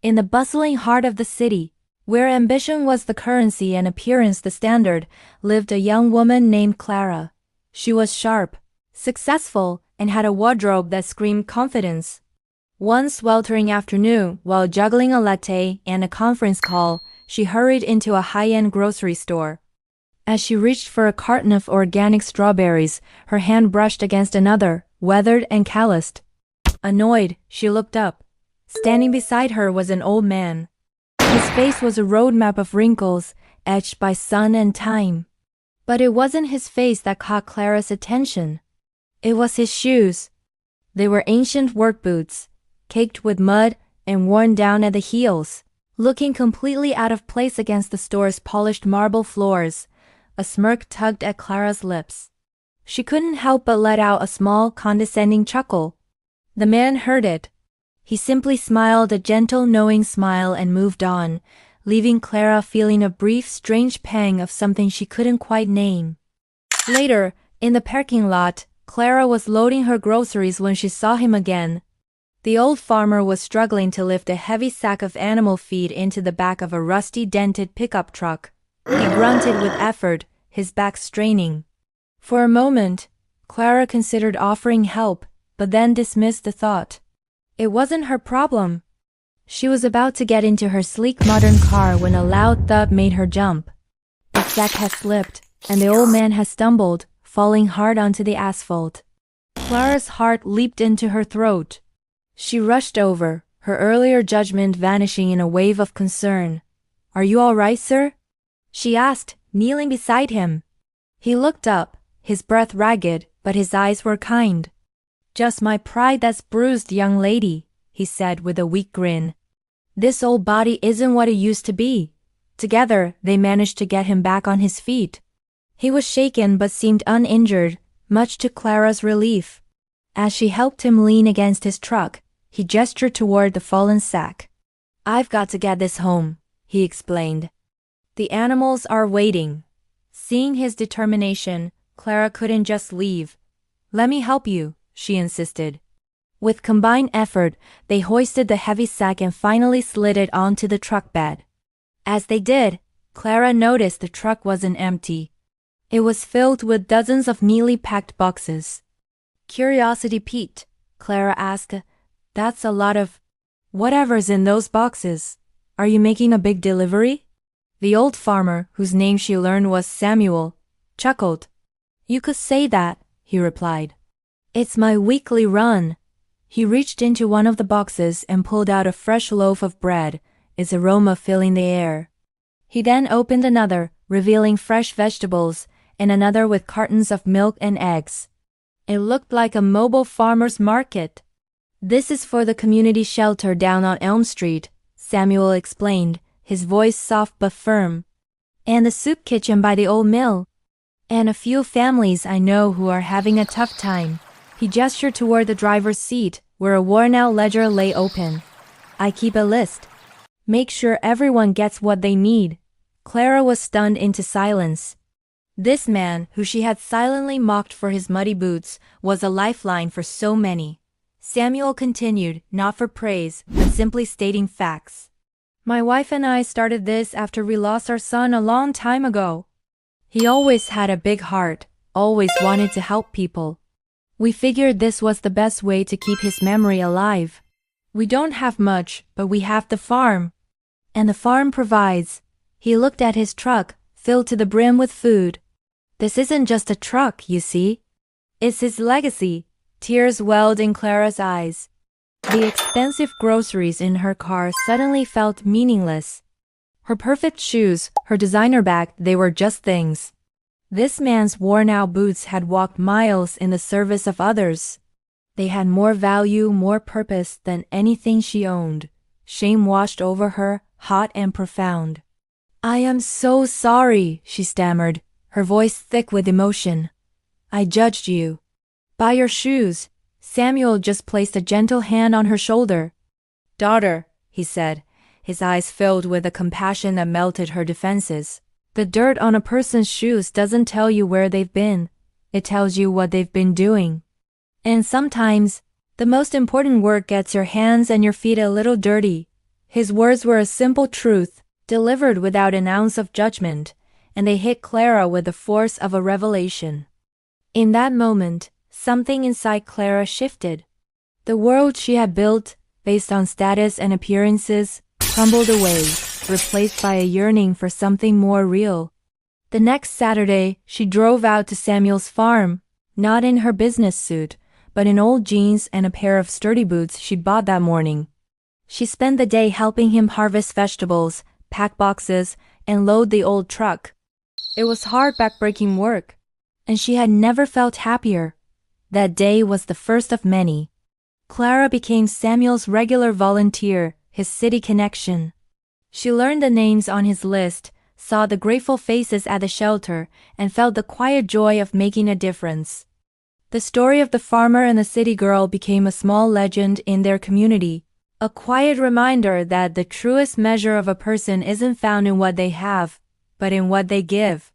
In the bustling heart of the city, where ambition was the currency and appearance the standard, lived a young woman named Clara. She was sharp, successful, and had a wardrobe that screamed confidence. One sweltering afternoon, while juggling a latte and a conference call, she hurried into a high-end grocery store. As she reached for a carton of organic strawberries, her hand brushed against another, weathered and calloused. Annoyed, she looked up. Standing beside her was an old man. His face was a roadmap of wrinkles, etched by sun and time. But it wasn't his face that caught Clara's attention. It was his shoes. They were ancient work boots, caked with mud and worn down at the heels, looking completely out of place against the store's polished marble floors. A smirk tugged at Clara's lips. She couldn't help but let out a small, condescending chuckle. The man heard it. He simply smiled a gentle, knowing smile and moved on, leaving Clara feeling a brief, strange pang of something she couldn't quite name. Later, in the parking lot, Clara was loading her groceries when she saw him again. The old farmer was struggling to lift a heavy sack of animal feed into the back of a rusty, dented pickup truck. He grunted with effort, his back straining. For a moment, Clara considered offering help, but then dismissed the thought. It wasn't her problem. She was about to get into her sleek modern car when a loud thud made her jump. The sack had slipped, and the old man had stumbled, falling hard onto the asphalt. Clara's heart leaped into her throat. She rushed over, her earlier judgment vanishing in a wave of concern. "Are you all right, sir?" she asked, kneeling beside him. He looked up, his breath ragged, but his eyes were kind. "Just my pride that's bruised, young lady," he said with a weak grin. "This old body isn't what it used to be." Together, they managed to get him back on his feet. He was shaken but seemed uninjured, much to Clara's relief. As she helped him lean against his truck, he gestured toward the fallen sack. "I've got to get this home," he explained. "The animals are waiting." Seeing his determination, Clara couldn't just leave. "Let me help you," she insisted. With combined effort, they hoisted the heavy sack and finally slid it onto the truck bed. As they did, Clara noticed the truck wasn't empty. It was filled with dozens of neatly packed boxes. Curiosity piqued, Clara asked, "That's a lot of whatever's in those boxes. Are you making a big delivery?" The old farmer, whose name she learned was Samuel, chuckled. "You could say that," he replied. "It's my weekly run." He reached into one of the boxes and pulled out a fresh loaf of bread, its aroma filling the air. He then opened another, revealing fresh vegetables, and another with cartons of milk and eggs. It looked like a mobile farmer's market. "This is for the community shelter down on Elm Street," Samuel explained, his voice soft but firm. "And the soup kitchen by the old mill. And a few families I know who are having a tough time." He gestured toward the driver's seat, where a worn-out ledger lay open. "I keep a list. Make sure everyone gets what they need." Clara was stunned into silence. This man, who she had silently mocked for his muddy boots, was a lifeline for so many. Samuel continued, not for praise, but simply stating facts. "My wife and I started this after we lost our son a long time ago. He always had a big heart, always wanted to help people. We figured this was the best way to keep his memory alive. We don't have much, but we have the farm. And the farm provides." He looked at his truck, filled to the brim with food. "This isn't just a truck, you see. It's his legacy." Tears welled in Clara's eyes. The expensive groceries in her car suddenly felt meaningless. Her perfect shoes, her designer bag, they were just things. This man's worn-out boots had walked miles in the service of others. They had more value, more purpose than anything she owned. Shame washed over her, hot and profound. "I am so sorry," she stammered, her voice thick with emotion. "I judged you." "Buy your shoes." Samuel just placed a gentle hand on her shoulder. "Daughter," he said, his eyes filled with a compassion that melted her defenses. "The dirt on a person's shoes doesn't tell you where they've been. It tells you what they've been doing. And sometimes, the most important work gets your hands and your feet a little dirty." His words were a simple truth, delivered without an ounce of judgment, and they hit Clara with the force of a revelation. In that moment, something inside Clara shifted. The world she had built, based on status and appearances, crumbled away, replaced by a yearning for something more real. The next Saturday, she drove out to Samuel's farm, not in her business suit, but in old jeans and a pair of sturdy boots she'd bought that morning. She spent the day helping him harvest vegetables, pack boxes, and load the old truck. It was hard backbreaking work, and she had never felt happier. That day was the first of many. Clara became Samuel's regular volunteer, his city connection. She learned the names on his list, saw the grateful faces at the shelter, and felt the quiet joy of making a difference. The story of the farmer and the city girl became a small legend in their community, a quiet reminder that the truest measure of a person isn't found in what they have, but in what they give.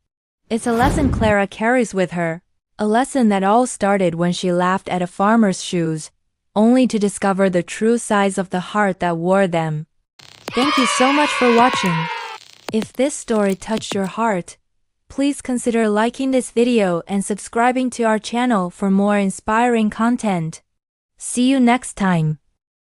It's a lesson Clara carries with her, a lesson that all started when she laughed at a farmer's shoes, only to discover the true size of the heart that wore them. Thank you so much for watching. If this story touched your heart, please consider liking this video and subscribing to our channel for more inspiring content. See you next time.